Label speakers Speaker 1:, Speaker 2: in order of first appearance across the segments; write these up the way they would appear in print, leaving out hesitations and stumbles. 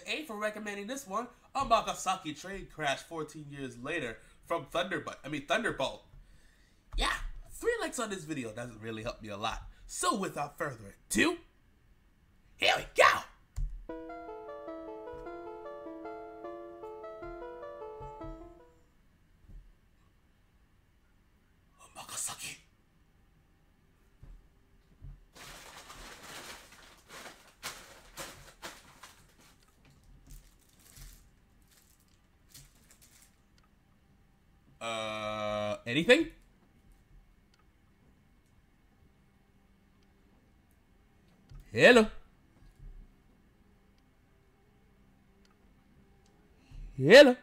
Speaker 1: A for recommending this one. Amagasaki train crash 14 years later from Thunderbolt. Yeah, 3 likes on this video doesn't really help me a lot. So without further ado, here we go! Amagasaki. Anything? Hello. Hello.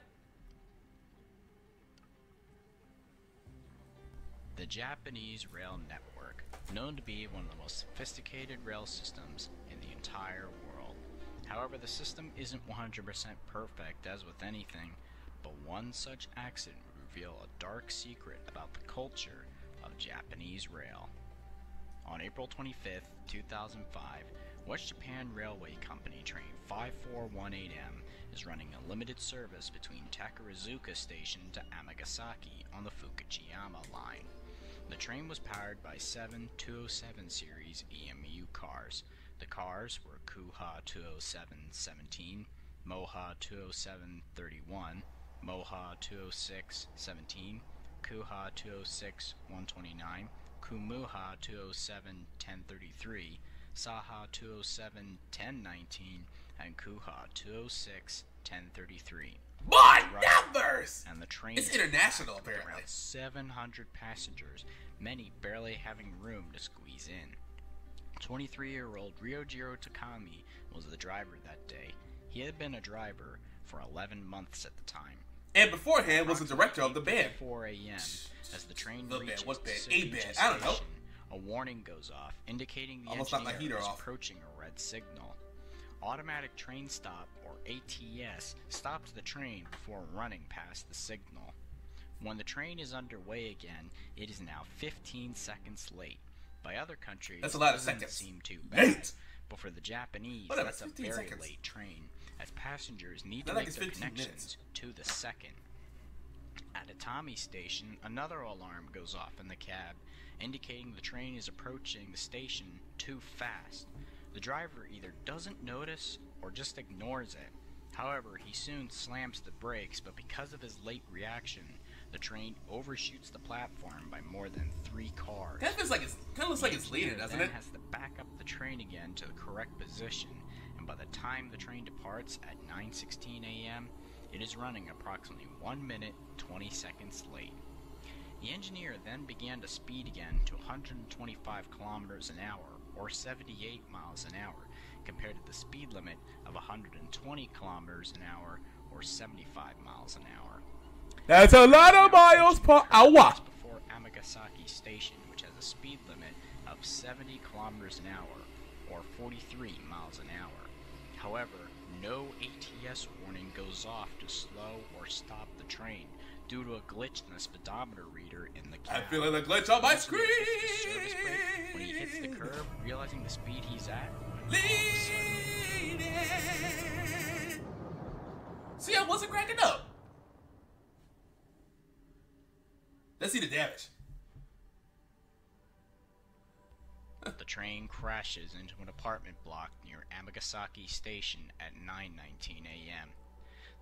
Speaker 2: The Japanese rail network, known to be one of the most sophisticated rail systems in the entire world. However, the system isn't 100% perfect, as with anything, but one such accident would reveal a dark secret about the culture of Japanese rail. On April 25th, 2005, West Japan Railway Company train 5418M is running a limited service between Takarazuka Station to Amagasaki on the Fukuyama line. The train was powered by 7 207 series EMU cars. The cars were Kuha 207-17, Moha 207-31, Moha 206-17, Kuha 206-129, Kumuha 207-1033, Saha 207-1019, and Kuha 206-1033.
Speaker 1: My numbers!
Speaker 2: And the train
Speaker 1: is international, apparently.
Speaker 2: Around 700 passengers, many barely having room to squeeze in. 23-year-old Ryojiro Takami was the driver that day. He had been a driver for 11 months at the time.
Speaker 1: And beforehand was the director of the band.
Speaker 2: 4 a.m. as the train reaches
Speaker 1: what band?
Speaker 2: the
Speaker 1: A band. I don't know.
Speaker 2: station, a warning goes off, indicating the
Speaker 1: Almost not my
Speaker 2: engineer
Speaker 1: heater
Speaker 2: is
Speaker 1: off.
Speaker 2: approaching a red signal. Automatic train stop, or ATS, stops the train before running past the signal. When the train is underway again, it is now 15 seconds late. By other countries,
Speaker 1: that's a lot of
Speaker 2: it doesn't
Speaker 1: seconds.
Speaker 2: seem too bad, but for the Japanese,
Speaker 1: whatever,
Speaker 2: that's a very
Speaker 1: seconds.
Speaker 2: late train, as passengers need to
Speaker 1: Not like
Speaker 2: make
Speaker 1: it's
Speaker 2: their
Speaker 1: 15
Speaker 2: connections
Speaker 1: minutes.
Speaker 2: to the second. At Atami Station, another alarm goes off in the cab, indicating the train is approaching the station too fast. The driver either doesn't notice or just ignores it. However, he soon slams the brakes, but because of his late reaction, the train overshoots the platform by more than 3 cars.
Speaker 1: That feels like it's kind of looks like it's leaning, doesn't
Speaker 2: then
Speaker 1: it?
Speaker 2: Has to back up the train again to the correct position, and by the time the train departs at 9:16 a.m., it is running approximately 1 minute 20 seconds late. The engineer then began to speed again to 125 kilometers an hour, or 78 miles an hour, compared to the speed limit of 120 kilometers an hour, or 75 miles an hour.
Speaker 1: That's a lot of miles per hour.
Speaker 2: Before Amagasaki Station, which has a speed limit of 70 kilometers an hour, or 43 miles an hour. However, no ATS warning goes off to slow or stop the train due to a glitch in the speedometer reader in the cab.
Speaker 1: I'm feeling a glitch on my screen.
Speaker 2: When he hits the curb, realizing the speed he's at,
Speaker 1: Leaning. See, I wasn't cracking up. Let's see the damage.
Speaker 2: The train crashes into an apartment block near Amagasaki Station at 9:19 a.m.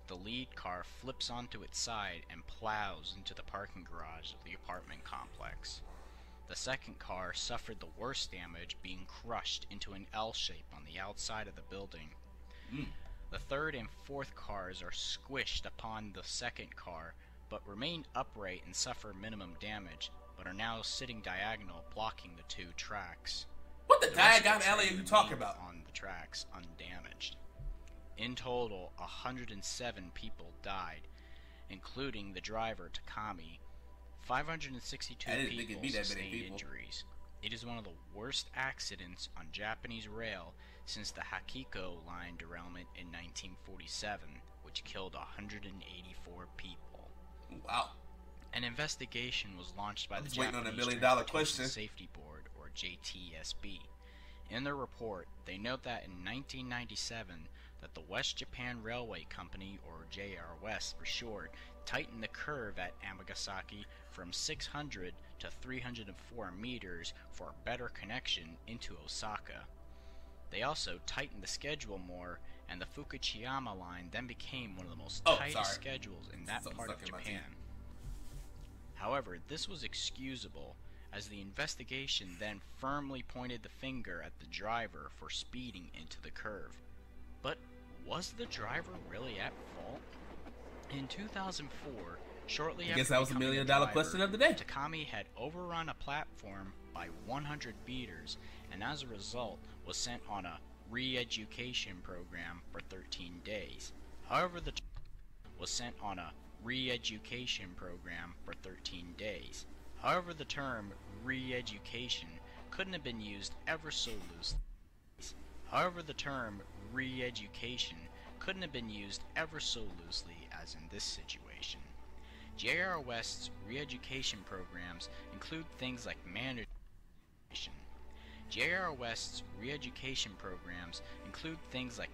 Speaker 2: The lead car flips onto its side and plows into the parking garage of the apartment complex. The second car suffered the worst damage, being crushed into an L shape on the outside of the building. The third and fourth cars are squished upon the second car, but remain upright and suffer minimum damage, but are now sitting diagonal, blocking the 2 tracks.
Speaker 1: What the
Speaker 2: rest of
Speaker 1: diagon
Speaker 2: the
Speaker 1: alley are
Speaker 2: train
Speaker 1: you talking
Speaker 2: remain
Speaker 1: about?
Speaker 2: On the tracks, undamaged. In total, 107 people died, including the driver Takami. 562 people sustained injuries. It is one of the worst accidents on Japanese rail since the Hakiko line derailment in 1947, which killed 184 people.
Speaker 1: Wow.
Speaker 2: An investigation was launched by the
Speaker 1: waiting on
Speaker 2: Japanese
Speaker 1: $1 million
Speaker 2: Transportation
Speaker 1: question.
Speaker 2: Safety Board, or JTSB. In their report, they note that in 1997, that the West Japan Railway Company, or JR West for short, tightened the curve at Amagasaki from 600 to 304 meters for a better connection into Osaka. They also tightened the schedule more, and the Fukuchiyama line then became one of the most tightest schedules in that part of Japan. However, this was excusable, as the investigation then firmly pointed the finger at the driver for speeding into the curve. But was the driver really at fault? In 2004, shortly after
Speaker 1: that was $1 million question of the day.
Speaker 2: Takami had overrun a platform by 100 meters, and as a result was sent on a re-education program for 13 days. However, the term re-education couldn't have been used ever so loosely. As in this situation. JR West's re-education programs include things like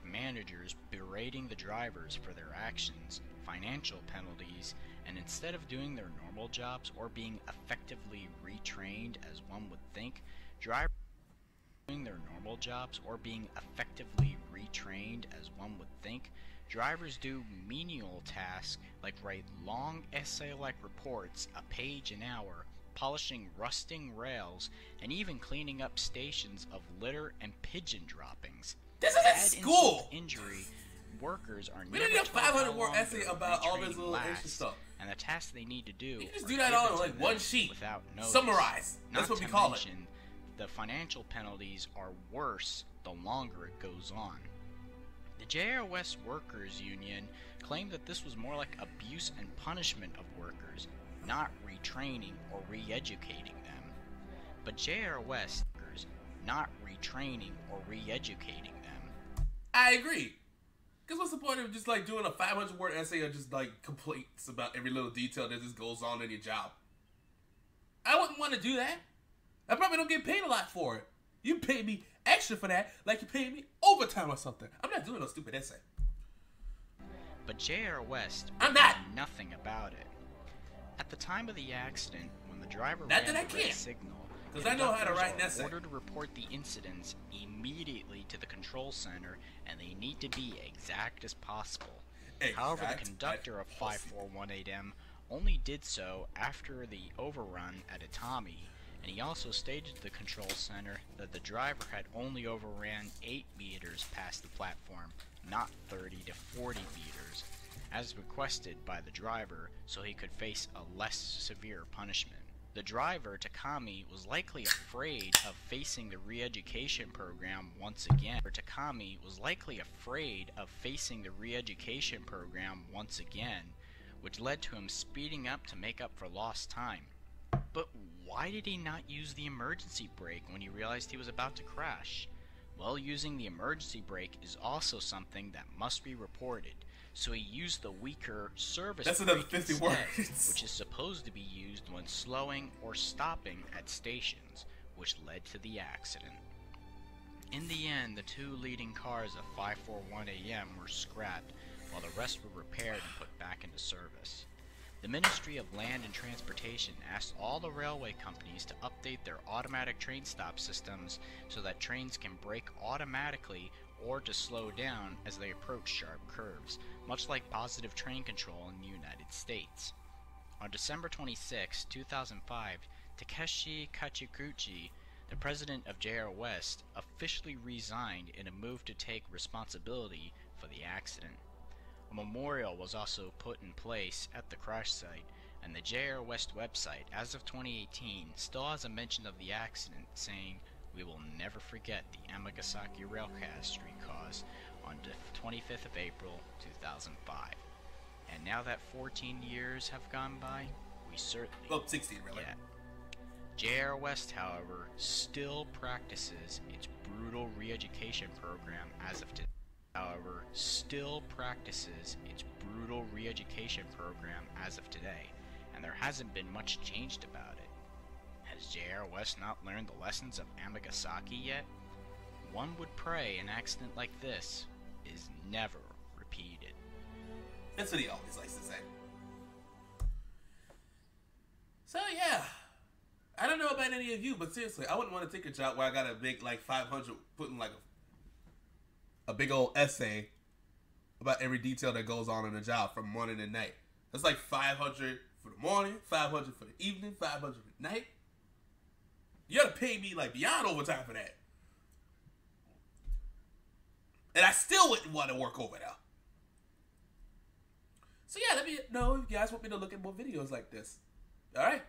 Speaker 2: managers berating the drivers for their actions, financial penalties, and instead of doing their normal jobs or being effectively retrained as one would think, drivers do menial tasks like write long essay-like reports a page an hour, polishing rusting rails, and even cleaning up stations of litter and pigeon droppings.
Speaker 1: This is a school!
Speaker 2: Injury, workers are
Speaker 1: we need a 500-word essay about all this little extra stuff.
Speaker 2: And the tasks they need to do.
Speaker 1: You just do that on like one sheet.
Speaker 2: Without notice.
Speaker 1: Summarize. That's what we call it.
Speaker 2: The financial penalties are worse the longer it goes on. The JR West Workers Union claimed that this was more like abuse and punishment of workers, not retraining or re-educating them. But JR West workers not retraining or re-educating them.
Speaker 1: I agree. Because what's the point of just like doing a 500-word essay or just like complaints about every little detail that just goes on in your job? I wouldn't want to do that. I probably don't get paid a lot for it. You pay me extra for that like you paid me overtime or something. I'm not doing no stupid essay.
Speaker 2: But JR West
Speaker 1: I'm not
Speaker 2: did nothing about it. At the time of the accident, when the driver ran the red signal,
Speaker 1: because I know how to write an essay.
Speaker 2: Ordered to report the incidents immediately to the control center, and they need to be exact as possible. However, the conductor of 5418M only did so after the overrun at Itami, and he also stated to the control center that the driver had only overran 8 meters past the platform, not 30 to 40 meters, as requested by the driver, so he could face a less severe punishment. The driver, Takami, was likely afraid of facing the re-education program once again. Which led to him speeding up to make up for lost time. But why did he not use the emergency brake when he realized he was about to crash? Well, using the emergency brake is also something that must be reported, so he used the weaker service brake instead, which is supposed to be used when slowing or stopping at stations, which led to the accident. In the end, the 2 leading cars of 541AM were scrapped, while the rest were repaired and put back into service. The Ministry of Land and Transportation asked all the railway companies to update their automatic train stop systems so that trains can brake automatically or to slow down as they approach sharp curves, much like positive train control in the United States. On December 26, 2005, Takeshi Kachiguchi, the president of JR West, officially resigned in a move to take responsibility for the accident. A memorial was also put in place at the crash site, and the JR West website, as of 2018, still has a mention of the accident saying, "We will never forget the Amagasaki rail catastrophe caused on the 25th of April, 2005. And now that 14 years have gone by, we certainly...
Speaker 1: Well, 16 really.
Speaker 2: JR West, however, still practices its brutal re-education program as of today. And there hasn't been much changed about it. Has JR West not learned the lessons of Amagasaki yet? One would pray an accident like this is never repeated.
Speaker 1: That's what he always likes to say. So yeah, I don't know about any of you, but seriously, I wouldn't want to take a job where I gotta make like 500, putting like a big old essay about every detail that goes on in the job from morning to night. That's like 500 for the morning, 500 for the evening, 500 for the night. You gotta pay me like beyond overtime for that. And I still wouldn't want to work over there. So yeah, let me know if you guys want me to look at more videos like this. Alright?